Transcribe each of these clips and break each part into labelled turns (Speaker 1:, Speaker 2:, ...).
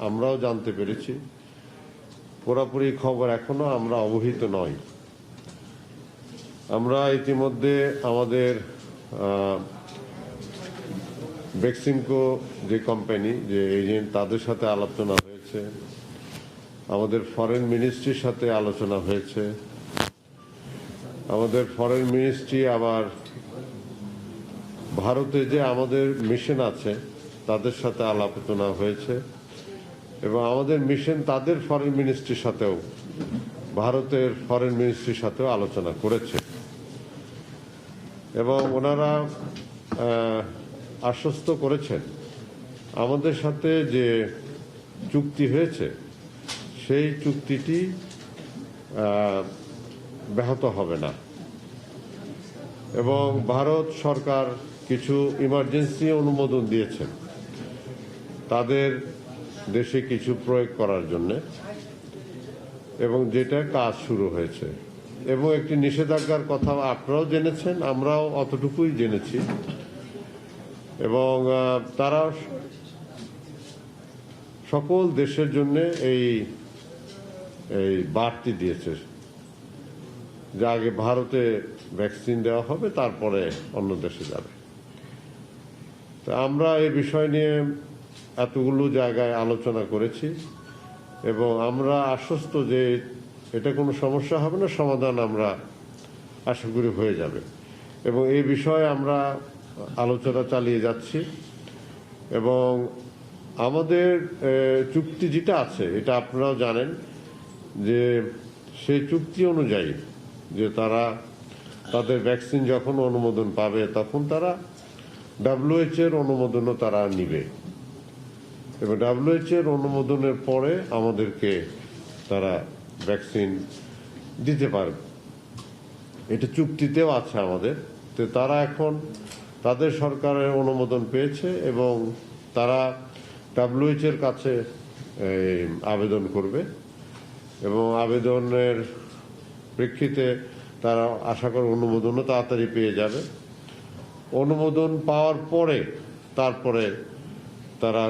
Speaker 1: আমরাও জানতে পেরেছি। পুরোপুরি খবর এখনো আমরা অবহিত নই। আমরা ইতিমধ্যে আমাদের বেক্সিমকো যে কোম্পানি, যে এজেন্ট, তাদের সাথে আলোচনা হয়েছে, আমাদের ফরেন মিনিস্ট্রির সাথে আলোচনা হয়েছে। আমাদের ফরেন মিনিস্ট্রি আবার ভারতে যে আমাদের মিশন আছে তাদের সাথে আলোচনা হয়েছে, এবং আমাদের মিশন তাদের ফরেন মিনিস্ট্রির সাথেও, ভারতের ফরেন মিনিস্ট্রির সাথেও আলোচনা করেছে। এবং ওনারা আশ্বস্ত করেছেন আমাদের সাথে যে চুক্তি হয়েছে সেই চুক্তিটি ব্যাহত হবে না। এবং ভারত সরকার কিছু ইমার্জেন্সি অনুমোদন দিয়েছেন তাদের দেশে কিছু প্রয়োগ করার জন্য, এবং যেটা কাজ শুরু হয়েছে। এবং একটি নিষেধাজ্ঞার কথা আপনারাও জেনেছেন, আমরাও অতটুকুই জেনেছি। এবং তারা সকল দেশের জন্য এই বার্তা দিয়েছে যে আগে ভারতে ভ্যাকসিন দেওয়া হবে, তারপরে অন্য দেশে যাবে। তো আমরা এই বিষয় নিয়ে এতগুলো জায়গায় আলোচনা করেছি, এবং আমরা আশ্বস্ত যে এটা কোনো সমস্যা হবে না, সমাধান আমরা আশা করি হয়ে যাবে। এবং এই বিষয়ে আমরা আলোচনা চালিয়ে যাচ্ছি। এবং আমাদের চুক্তি যেটা আছে এটা আপনারাও জানেন যে সেই চুক্তি অনুযায়ী যে তাদের ভ্যাকসিন যখন অনুমোদন পাবে তখন তারা WHO এর অনুমোদনও তারা নিবে, এবং WHO এর অনুমোদনের পরে আমাদেরকে তারা ভ্যাকসিন দিতে পারবে। এটা চুক্তিতেও আছে আমাদের। তো তারা এখন তাদের সরকারের অনুমোদন পেয়েছে, এবং তারা WHO এর কাছে আবেদন করবে, এবং আবেদনের প্রেক্ষিতে তারা আশা করে অনুমোদনও তাড়াতাড়ি পেয়ে যাবে। অনুমোদন পাওয়ার পরে তারপরে তারা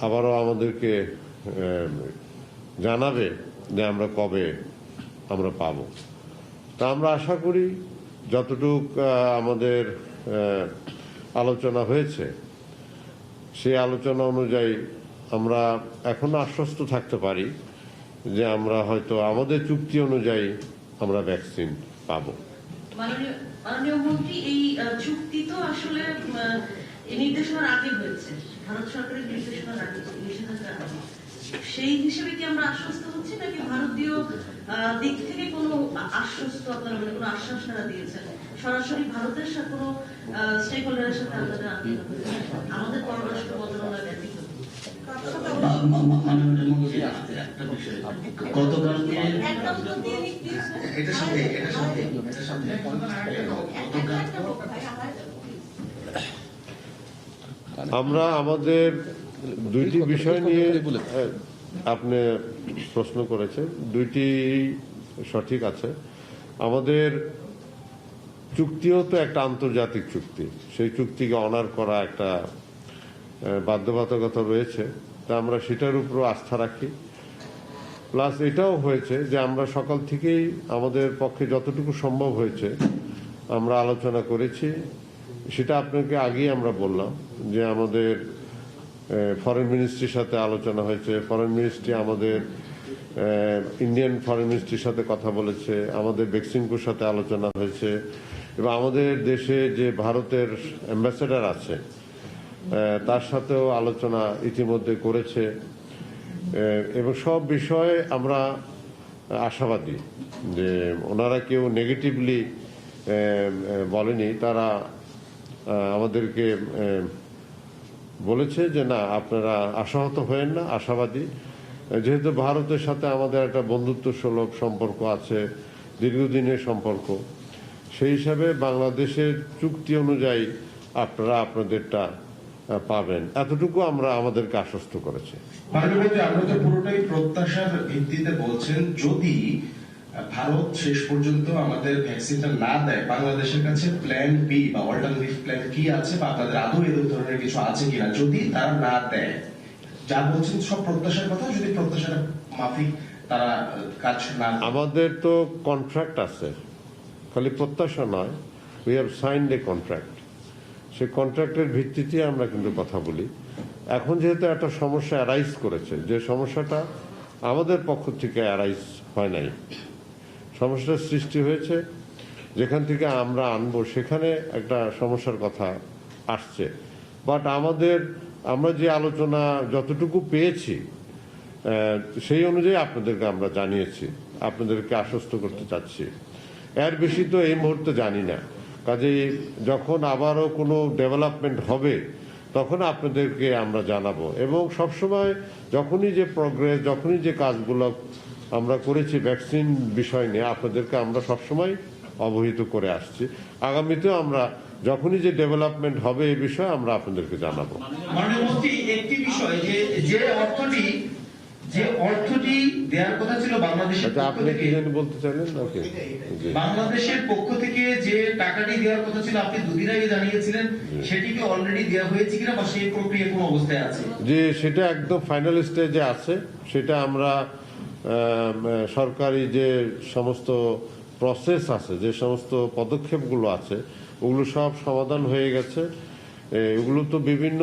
Speaker 1: আবারও আমাদেরকে জানাবে যে আমরা কবে আমরা পাবো। তা আমরা আশা করি যতটুক আমাদের আলোচনা হয়েছে সেই আলোচনা অনুযায়ী আমরা এখনো আশ্বস্ত থাকতে পারি যে আমরা হয়তো আমাদের চুক্তি অনুযায়ী আমরা ভ্যাকসিন পাবো।
Speaker 2: মাননীয় মন্ত্রী, এই চুক্তি তো আসলে নির্দেশনার আগে হয়েছে, ভারত সরকারের নির্দেশনার আগে, সেই হিসেবে কি আমরা আশ্বস্ত হচ্ছি, নাকি ভারতীয় দিক থেকে কোনো আশ্বস্ত আপনারা কোনো আশ্বাস তারা দিয়েছেন? সরাসরি ভারতের সাথে কোনো স্টেক হোল্ডারের সাথে আপনারা আমাদের পররাষ্ট্র মন্ত্রণালয় ব্যতীত
Speaker 1: আমরা আমাদের দুইটি বিষয় নিয়ে আপনি প্রশ্ন করেছেন, দুইটি সঠিক আছে। আমাদের চুক্তিও তো একটা আন্তর্জাতিক চুক্তি, সেই চুক্তিকে অনার করা একটা বাধ্যবাধকতা রয়েছে। তা আমরা সেটার উপর আস্থা রাখি। প্লাস এটাও হয়েছে যে আমরা সকাল থেকেই আমাদের পক্ষে যতটুকু সম্ভব হয়েছে আমরা আলোচনা করেছি। সেটা আপনাকে আগেই আমরা বললাম যে আমাদের ফরেন মিনিস্ট্রির সাথে আলোচনা হয়েছে, ফরেন মিনিস্ট্রি আমাদের ইন্ডিয়ান ফরেন মিনিস্ট্রির সাথে কথা বলেছে, আমাদের বেক্সিমকোর সাথে আলোচনা হয়েছে, এবং আমাদের দেশে যে ভারতের অ্যাম্বাসেডার আছে তার সাথেও আলোচনা ইতিমধ্যে করেছে। এবং সব বিষয়ে আমরা আশাবাদী যে ওনারা কেউ নেগেটিভলি বলেনি। তারা আমাদেরকে বলেছে যে না, আপনারা আশাহত হয়েন না, আশাবাদী। যেহেতু ভারতের সাথে আমাদের একটা বন্ধুত্ব সুলভ সম্পর্ক আছে, দীর্ঘদিনের সম্পর্ক, সেই হিসাবে বাংলাদেশের চুক্তি অনুযায়ী আপনারা আপনাদেরটা পাবেন, এতটুকু আমরা আমাদেরকে আশ্বস্ত করেছে।
Speaker 3: আমরা তো পুরোটাই প্রত্যাশার ভিত্তিতে বলছেন, যদি ভারত শেষ পর্যন্ত আমাদের ভ্যাকসিনটা না দেয়, বাংলাদেশের কাছে প্ল্যান বি বা অল্টারনেটিভ প্ল্যান কি আছে, বা আপনাদের আদৌ এই ধরনের কিছু আছে কিনা? যদি তারা না দেয় যা বলছেন সব প্রত্যাশার কথা, যদি প্রত্যাশাটা মাফিক তারা কাজ না করে।
Speaker 1: আমাদের তো কন্ট্রাক্ট আছে, খালি প্রত্যাশা নয়, we have signed A contract. সেই কন্ট্রাক্টের ভিত্তিতে আমরা কিন্তু কথা বলি। এখন যেহেতু একটা সমস্যা অ্যারাইজ করেছে, যে সমস্যাটা আমাদের পক্ষ থেকে অ্যারাইজ হয় নাই, সমস্যার সৃষ্টি হয়েছে, যেখান থেকে আমরা আনবো সেখানে একটা সমস্যার কথা আসছে। বাট আমরা যে আলোচনা যতটুকু পেয়েছি সেই অনুযায়ী আপনাদেরকে আমরা জানিয়েছি, আপনাদেরকে আশ্বস্ত করতে চাচ্ছি। এর বেশি তো এই মুহূর্তে জানি না। কাজেই যখন আবারও কোনো ডেভেলপমেন্ট হবে তখন আপনাদেরকে আমরা জানাবো। এবং সবসময় যখনই যে প্রোগ্রেস, যখনই যে কাজগুলো আমরা করেছি ভ্যাকসিন বিষয় নিয়ে, আপনাদেরকে আমরা সবসময় অবহিত করে আসছি। আগামীতেও আমরা যখনই যে ডেভেলপমেন্ট হবে এই বিষয়ে আমরা আপনাদেরকে জানাবো।
Speaker 4: মাননীয় মন্ত্রী, একটি বিষয় যে অর্থটি দেওয়ার কথা ছিল বাংলাদেশের
Speaker 1: আচ্ছা,
Speaker 4: পক্ষ
Speaker 1: আপনি কি
Speaker 4: থেকে,
Speaker 1: জানি বলতে চাইলেন নাকি? জি।
Speaker 4: বাংলাদেশের পক্ষ থেকে যে টাকাটি দেওয়ার কথা ছিল আপনি দুদিন আগে জানিয়েছিলেন, সেটি কি অলরেডি দেওয়া হয়েছে কিনা বা সেই প্রক্রিয়া কোন অবস্থায় আছে?
Speaker 1: যে সেটা একদম ফাইনাল স্টেজে আছে। সেটা আমরা সরকারি যে সমস্ত প্রসেস আছে, যে সমস্ত পদক্ষেপগুলো আছে, ওগুলো সব সমাধান হয়ে গেছে। এগুলো তো বিভিন্ন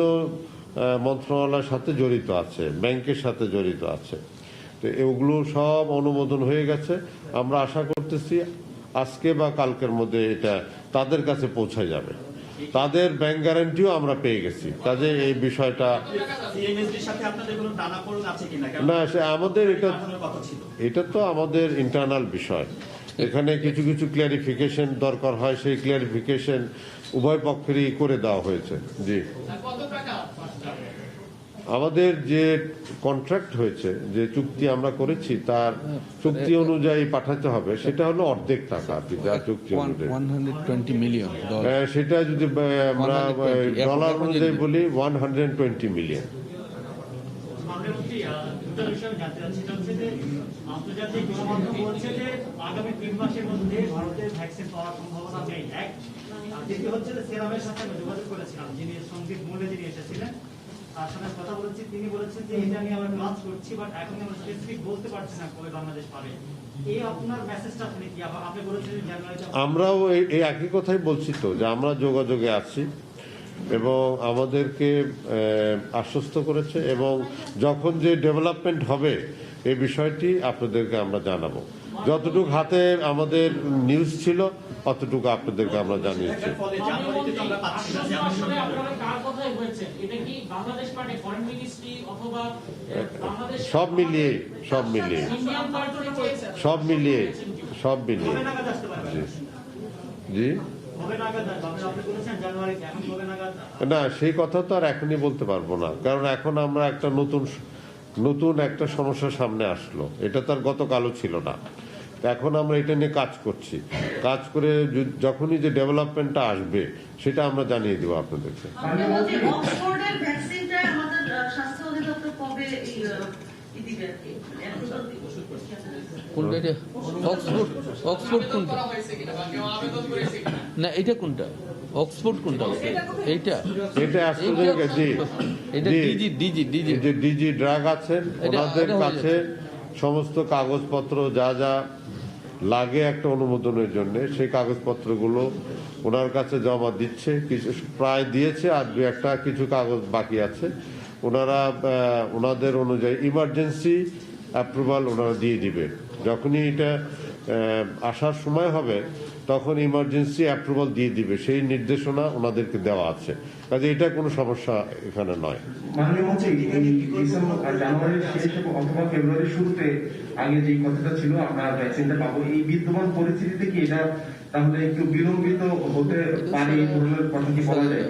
Speaker 1: মন্ত্রণালয়ের সাথে জড়িত আছে, ব্যাংকের সাথে জড়িত আছে। তো এগুলো সব অনুমোদন হয়ে গেছে। আমরা আশা করতেছি আজকে বা কালকের মধ্যে এটা তাদের কাছে পৌঁছে যাবে। তাদের ব্যাংক গ্যারান্টিও আমরা পেয়ে গেছি। কাজে এই বিষয়টা না, সে আমাদের এটা তো আমাদের ইন্টারনাল বিষয়। এখানে কিছু কিছু ক্লিয়ারিফিকেশন দরকার হয়, সেই ক্লিয়ারিফিকেশন উভয় পক্ষেরই করে দেওয়া হয়েছে। জি, আমাদের যে কন্ট্রাক্ট হয়েছে, যে চুক্তি আমরা করেছি, তার চুক্তি অনুযায়ী পাঠাতে হবে। সেটা হলো অর্ধেক টাকা আর কি, যা চুক্তি অনুযায়ী।
Speaker 5: 120 মিলিয়ন
Speaker 1: সেটা যদি আমরা ডলার অনুযায়ী বলি 120 মিলিয়ন।
Speaker 6: দুটো বিষয় জানতে চাচ্ছি। সেটা হচ্ছে যে আন্তর্জাতিক গণমাধ্যম বলছে যে আগামী 3 মাসের মধ্যে ভারতের ভ্যাকসিন পাওয়ার সম্ভাবনা নেই। এক, দ্বিতীয় হচ্ছে যে সেরামের সাথে আমি যোগাযোগ করেছিলাম, যিনি সন্দীপ মূল্যে যিনি এসেছিলেন, তার সাথে কথা বলেছি। তিনি বলেছেন যে এটা নিয়ে আমরা কাজ করছি, বাট এখন আমরা স্পেসিফিক বলতে পারছি না কবে বাংলাদেশ পাবে। এই আপনার মেসেজটা আপনি কি আপনি বলেছেন জানুয়ারিতে?
Speaker 1: আমরাও এই একই কথাই বলছি তো, যে আমরা যোগাযোগে আছি এবং আমাদেরকে আশ্বস্ত করেছে। এবং যখন যে ডেভেলপমেন্ট হবে এই বিষয়টি আপনাদেরকে আমরা জানাবো। যতটুকু হাতে আমাদের নিউজ ছিল অতটুকু আপনাদেরকে আমরা জানিয়েছি। সব মিলিয়ে জি, না সেই কথা তো আর এখনই বলতে পারবো না, কারণ এখন আমরা একটা নতুন একটা সমস্যার সামনে আসলো। এটা তার গতকালও ছিল না। এখন আমরা এটা নিয়ে কাজ করছি। কাজ করে যখনই যে ডেভেলপমেন্টটা আসবে সেটা আমরা জানিয়ে দেবো আপনাদেরকে।
Speaker 2: অক্সফোর্ডের ভ্যাকসিনটা আমাদের স্বাস্থ্য অধিদপ্তর কবে দিবে?
Speaker 5: কোনটা এটা? অক্সফোর্ড কোনটা? না, এটা কোনটা? অক্সফোর্ড কোনটা? এইটা
Speaker 1: অ্যাস্ট্রাজেনেকা। জি,
Speaker 5: এটা
Speaker 1: ডিজি ড্রাগ আছেন, ওনাদের কাছে সমস্ত কাগজপত্র যা যা লাগে একটা অনুমোদনের জন্য, সেই কাগজপত্রগুলো ওনার কাছে জমা দিচ্ছে। কিছু প্রায় দিয়েছে, আর দু একটা কিছু কাগজ বাকি আছে। ওনাদের অনুযায়ী ইমার্জেন্সি অ্যাপ্রুভাল ওনারা দিয়ে দিবে। যখনই এটা আসার সময় হবে তখন ইমার্জেন্সি অ্যাপ্রুভাল দিয়ে দিবে, সেই নির্দেশনা ওনাদেরকে দেওয়া আছে। কাজে এটা কোনো সমস্যা এখানে নয়।
Speaker 3: মাননীয় মন্ত্রী, এই ডিসেম্বর জানুয়ারির শেষ অথবা ফেব্রুয়ারির শুরুতে আগে যে কথাটা ছিল আমরা ভ্যাকসিনটা পাবো, এই বিদ্যমান পরিস্থিতিতে কি এটা তাহলে একটু বিলম্বিত হতে পারে? এই ধরনের কথা কি বলা যায়?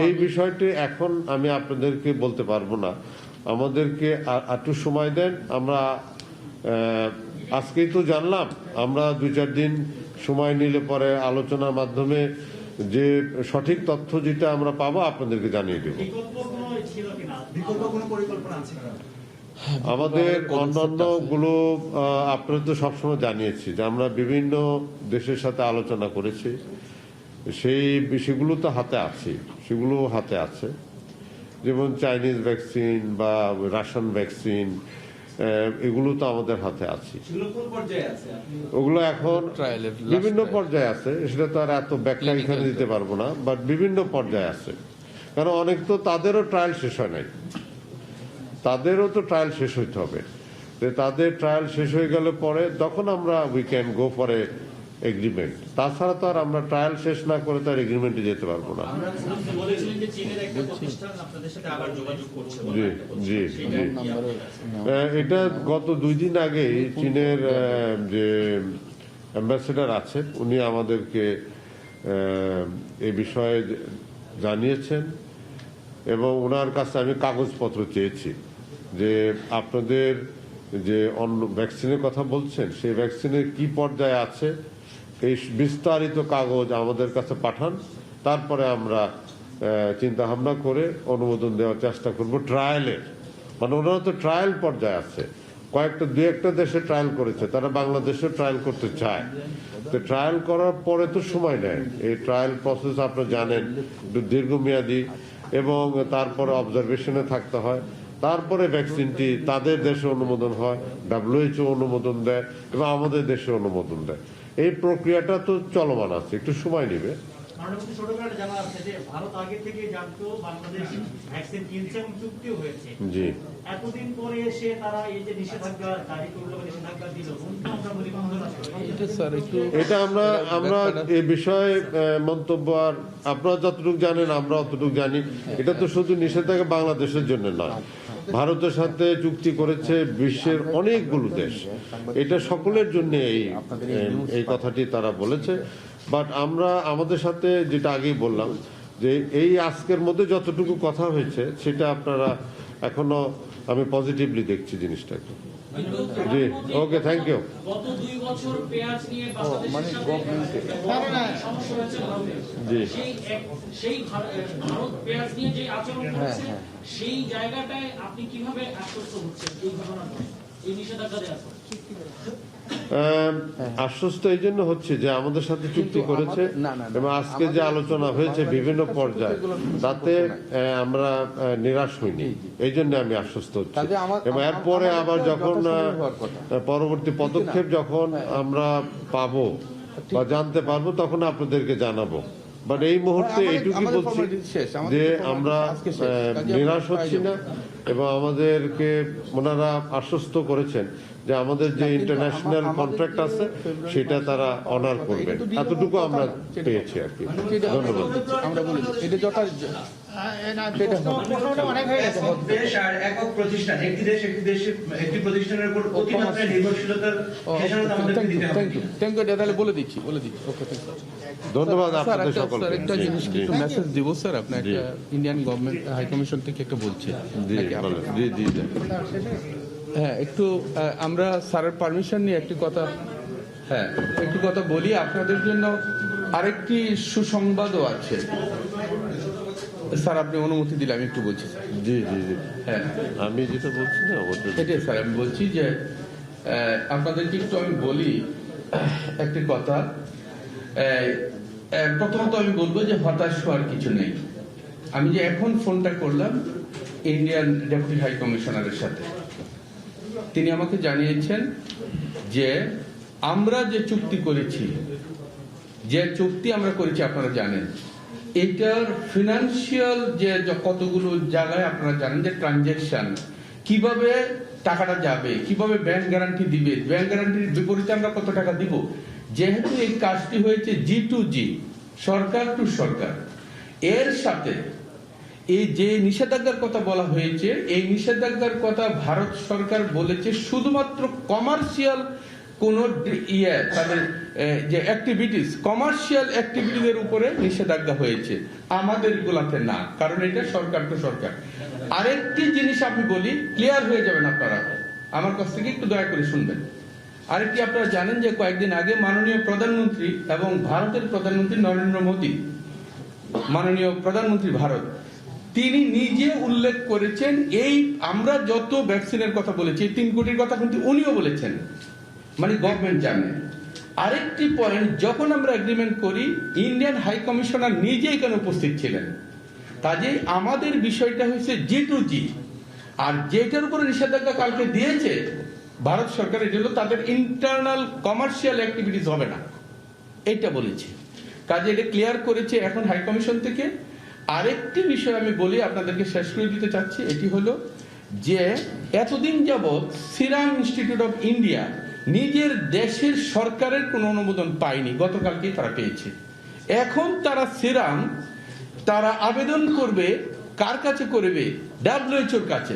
Speaker 1: এই বিষয়টি এখন আমি আপনাদেরকে বলতে পারবো না। আমাদেরকে একটু সময় দেন। আমরা আজকেই তো জানলাম, আমরা 2-4 দিন সময় নিলে পরে আলোচনার মাধ্যমে যে সঠিক তথ্য যেটা আমরা পাবো আপনাদেরকে জানিয়ে দেব। আমাদের অন্যান্য গুলো আপনারা তো সবসময় জানিয়েছি যে আমরা বিভিন্ন দেশের সাথে আলোচনা করেছি। সেই বিষয়গুলো তো হাতে আছে, সেগুলো হাতে আছে। যেমন চাইনিজ ভ্যাকসিন বা রাশিয়ান ভ্যাকসিন, এগুলো তো আমাদের হাতে আছে। ওগুলো এখন
Speaker 5: Trial-এর last
Speaker 1: বিভিন্ন
Speaker 5: trial।
Speaker 1: পর্যায়ে আছে, সেটা তো আর এত ব্যাখ্যা এখানে দিতে পারবো না, বাট বিভিন্ন পর্যায়ে আছে। কারণ অনেক তো তাদেরও ট্রায়াল শেষ হয় নাই, তাদেরও তো ট্রায়াল শেষ হইতে হবে। তো তাদের ট্রায়াল শেষ হয়ে গেলে পরে তখন আমরা we can go for a agreement. তাছাড়া তো আর আমরা ট্রায়াল শেষ না করে তার এগ্রিমেন্টে যেতে পারবো না।
Speaker 6: বলেছিলেন যে চীনের একটা প্রতিষ্ঠান আপনাদের সাথে আবার যোগাযোগ করছে বলে
Speaker 1: জি
Speaker 6: একটা কথা।
Speaker 1: জি
Speaker 6: সেই
Speaker 1: জি।
Speaker 5: নাম্বারও
Speaker 1: এটা গত 2 দিন আগে চীনের যে অ্যাম্বাসেডার আছেন উনি আমাদেরকে এই বিষয়ে জানিয়েছেন, এবং ওনার কাছে আমি কাগজপত্র চেয়েছি যে আপনাদের যে অন্য ভ্যাকসিনের কথা বলছেন সেই ভ্যাকসিনের কি পর্যায়ে আছে এই বিস্তারিত কাগজ আমাদের কাছে পাঠান, তারপরে আমরা চিন্তা ভাবনা করে অনুমোদন দেওয়ার চেষ্টা করব ট্রায়ালের। মানে ওনারা তো ট্রায়াল পর্যায়ে আছে, দু একটা দেশে ট্রায়াল করেছে, তারা বাংলাদেশে ট্রায়াল করতে চায়। তো ট্রায়াল করার পরে তো সময় নেয়, এই ট্রায়াল প্রসেস আপনি জানেন একটু দীর্ঘমেয়াদী, এবং তারপরে অবজারভেশনে থাকতে হয়, তারপরে ভ্যাকসিনটি তাদের দেশে অনুমোদন হয়, WHO অনুমোদন দেয় এবং আমাদের দেশে অনুমোদন দেয়। এই প্রক্রিয়াটা তো চলমান আছে, একটু সময় নেবে।
Speaker 6: মাননীয় ছোটবেলাটা জানা আছে যে ভারত আগে থেকে জানতো বাংলাদেশ ভ্যাকসিন কিনছে এবং চুক্তিও হয়েছে।
Speaker 1: জি।
Speaker 6: এতদিন পরে এসে তারা এই যে নিষেধাজ্ঞা জারি করলো বা নিষেধাজ্ঞা দিল, কোনটা আমরা বলি
Speaker 5: এটা স্যার একটু
Speaker 1: এটা আমরা এই বিষয়ে মন্তব্য, আর আপনারা যতটুকু জানেন আমরা অতটুকু জানি। এটা তো শুধু নিষেধাজ্ঞা বাংলাদেশের জন্য নয়, ভারতের সাথে চুক্তি করেছে বিশ্বের অনেকগুলো দেশ, এটা সকলের জন্য এই কথাটি তারা বলেছে। বাট আমরা আমাদের সাথে যেটা আগেই বললাম যে এই আজকের মধ্যে যতটুকু কথা হয়েছে সেটা আপনারা এখনো আমি পজিটিভলি দেখছি জিনিসটাকে। জি, ওকে, থ্যাংক ইউ।
Speaker 7: গত 2 বছর পেঁয়াজ নিয়ে বাংলাদেশের সাথে সমস্যা হয়েছে ভারতে।
Speaker 1: জি।
Speaker 7: সেই ভারত পেঁয়াজ নিয়ে যে আচরণ করছে সেই জায়গাটায় আপনি কিভাবে আশ্বস্ত হচ্ছেন এই ঘটনার পরে, এই নিষেধাজ্ঞা দেওয়ার পর?
Speaker 1: আশ্বস্ত এই জন্য হচ্ছে যে আমাদের সাথে চুক্তি করেছে এবং আজকে যে আলোচনা হয়েছে বিভিন্ন পর্যায়ে তাতে আমরা নিরাশ হইনি, এই জন্য আমি আশ্বস্ত হচ্ছি। এবং এরপরে আবার যখন পরবর্তী পদক্ষেপ যখন আমরা পাবো বা জানতে পারবো তখন আপনাদেরকে জানাবো। বাট এই মুহূর্তে এইটুকুই বলছি যে আমরা নিরাশ হচ্ছি না, এবং আমাদেরকে ওনারা আশ্বস্ত করেছেন যে আমাদের যে ইন্টারন্যাশনাল কন্ট্রাক্ট আছে সেটা তারা অনার করবেন, এতটুকু আমরা পেয়েছি আর কি। ধন্যবাদ।
Speaker 5: আমরা বলি এটা
Speaker 4: দেশ আর একক প্রতিষ্ঠান, একটি দেশ একটি প্রতিষ্ঠানের উপর অতিমাত্রায় নির্ভরশীলতার খেসারত আমাদেরকে দিতে হবে।
Speaker 5: থ্যাংক ইউ, তাহলে বলে দিচ্ছি। ওকে,
Speaker 1: ধন্যবাদ
Speaker 5: স্যার
Speaker 1: আপনাদের
Speaker 5: স্যার
Speaker 1: সকলকে।
Speaker 5: একটা জিনিস একটু মেসেজ দিব স্যার, আপনি একটা ইন্ডিয়ান গভর্নমেন্ট হাই কমিশন থেকে একটা বলছে
Speaker 1: জি বলেন। জি জি জি।
Speaker 5: হ্যাঁ, একটু আমরা স্যারের পারমিশন নিয়ে একটি কথা বলি। আপনাদের জন্য আরেকটি সুসংবাদও আছে স্যার, আপনি অনুমতি দিলে আমি একটু বলছি স্যার।
Speaker 1: জি জি জি।
Speaker 5: হ্যাঁ,
Speaker 1: আমি যেটা বলছি না
Speaker 5: এটাই স্যার আমি বলছি যে আপনাদেরকে একটু আমি বলি একটি কথা। প্রথমত আমি বলবো যে হতাশ হওয়ার কিছু নেই। আমি যে এখন ফোনটা করলাম ইন্ডিয়ান ডেপুটি হাই কমিশনারের সাথে, তিনি আমাকে জানিয়েছেন যে আমরা যে চুক্তি করেছি, আপনারা জানেন এটার ফিনান্সিয়াল যে কতগুলো জায়গায় আপনারা জানেন যে ট্রানজেকশন, কিভাবে টাকাটা যাবে, কিভাবে ব্যাংক গ্যারান্টি দিবে, ব্যাংক গ্যারান্টির বিপরীতে আমরা কত টাকা দিব। যেহেতু এই কাজটি হয়েছে G2G, সরকার টু সরকার, এর সাথে এই যে নিষেধাজ্ঞার কথা বলা হয়েছে, এই নিষেধাজ্ঞার কথা ভারত সরকার বলেছে শুধুমাত্র কমার্শিয়াল কোন তাদের যে অ্যাক্টিভিটিস, কমার্শিয়াল অ্যাক্টিভিটিসের উপরে নিষেধাজ্ঞা হয়েছে, আমাদের গুলাতে না, কারণ এটা সরকার টু সরকার। আরেকটি জিনিস আমি বলি, ক্লিয়ার হয়ে যাবেন আপনারা, আমার কাছ থেকে একটু দয়া করে শুনবেন। আরেকটি আপনারা জানেন যে কয়েকদিন আগে মাননীয় প্রধানমন্ত্রী এবং ভারতের প্রধানমন্ত্রী নরেন্দ্র মোদী, মাননীয় প্রধানমন্ত্রী ভারত, তিনি নিজে উল্লেখ করেছেন এই আমরা যত ভ্যাকসিনের কথা বলেছি 3 কোটির কথা কিন্তু উনিও বলেছেন, মানে গভর্নমেন্ট জানে। আরেকটি পয়েন্ট, যখন আমরা এগ্রিমেন্ট করি ইন্ডিয়ান হাই কমিশনার নিজে এখানে উপস্থিত ছিলেন, কাজেই আমাদের বিষয়টা হচ্ছে G2G, আর যেটার উপরে নিষেধাজ্ঞা কালকে দিয়েছে ভারত সরকার, এটা হলো তাদের ইন্টারনাল কমার্শিয়াল অ্যাক্টিভিটিস হবে না, এইটা বলেছে। কাজে এটা ক্লিয়ার করেছে এখন হাই কমিশন থেকে। আরেকটি বিষয় আমি বলি, আপনাদেরকে শেষ করে দিতে চাচ্ছি, এটি হলো যে এতদিন যাবৎ সিরাম ইনস্টিটিউট অফ ইন্ডিয়া নিজের দেশের সরকারের কোনো অনুমোদন পায়নি, গতকালকেই তারা পেয়েছে। এখন তারা আবেদন করবে, কার কাছে করবে? WHO-র কাছে।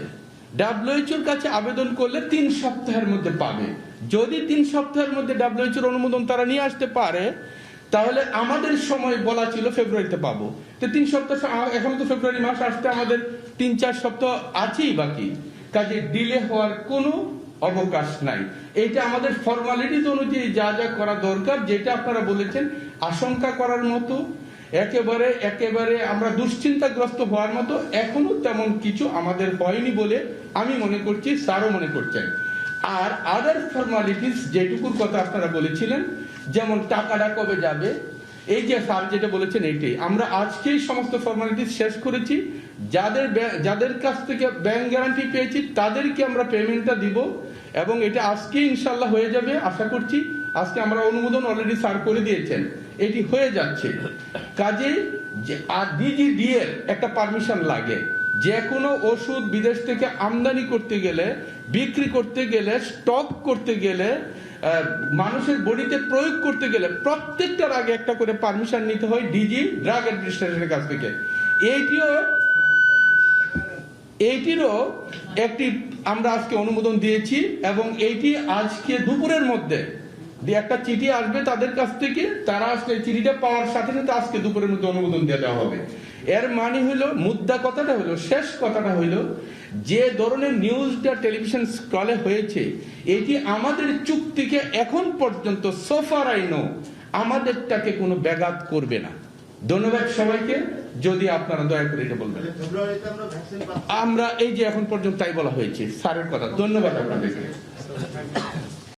Speaker 5: WHO-র কাছে আবেদন করলে 3 সপ্তাহের মধ্যে পাবে। যদি 3 সপ্তাহের মধ্যে WHO-র অনুমোদন তারা নিয়ে আসতে পারে, তাহলে আমাদের সময় বলা ছিল ফেব্রুয়ারিতে পাবো, তো 3 সপ্তাহ, এখন তো ফেব্রুয়ারি মাস আসতে আমাদের 3-4 সপ্তাহ আছেই বাকি। কাজে ডিলে হওয়ার কোনো অবকাশ নাই। এটা আমাদের ফর্মালিটিজ অনুযায়ী যা যা করা দরকার, যেটা আপনারা বলেছেন আশঙ্কা করার মতো, একেবারে আমরা দুশ্চিন্তাগ্রস্ত হওয়ার মতো এখনো তেমন কিছু আমাদের হয়নি বলে আমি মনে করছি, স্যারও মনে করছেন। আর আদার ফর্মালিটিস যেটুকুর কথা আপনারা বলেছিলেন, যেমন টাকাটা কবে যাবে, এই যে স্যার যেটা বলেছেন এইটাই আমরা আজকেই সমস্ত ফর্মালিটিস শেষ করেছি। যাদের কাছ থেকে ব্যাংক গ্যারান্টি পেয়েছি তাদেরকে আমরা পেমেন্টটা দিব, এবং এটা আজকে ইনশাল্লাহ হয়ে যাবে আশা করছি। আজকে আমরা অনুমোদন অলরেডি স্যার করে দিয়েছেন, এটি হয়ে যাচ্ছে। কাজে আর DGD এর একটা পারমিশন লাগে, যে কোনো ওষুধ বিদেশ থেকে আমদানি করতে গেলে, বিক্রি করতে গেলে, স্টক করতে গেলে, মানুষের বডিতে প্রয়োগ করতে গেলে প্রত্যেকটার আগে একটা করে পারমিশন নিতে হয় DG ড্রাগ অ্যাডমিনিস্ট্রেশনের কাছ থেকে। এইটিরও একটি আমরা আজকে অনুমোদন দিয়েছি, এবং এইটি আজকে দুপুরের মধ্যে একটা চিঠি আসবে তাদের কাছ থেকে, তারা আজকে চিঠিটা পাওয়ার সাথে সাথে আজকে দুপুরের মধ্যে অনুমোদন দিয়ে দেওয়া হবে। এর মানে হলো, মুদ্রা কথাটা হলো, শেষ কথাটা হলো, যে ধরনের নিউজটা টেলিভিশন স্ক্রলে হয়েছে, এটি আমাদের চুক্তিকে এখন পর্যন্ত সোফার আই নো আমাদেরটাকে কোনো ব্যাঘাত করবে না। ধন্যবাদ সবাইকে। যদি আপনারা দয়া করে এটা বলবেন, আমরা এই যে এখন পর্যন্ত তাই বলা হয়েছে স্যারের কথা। ধন্যবাদ আপনাদেরকে।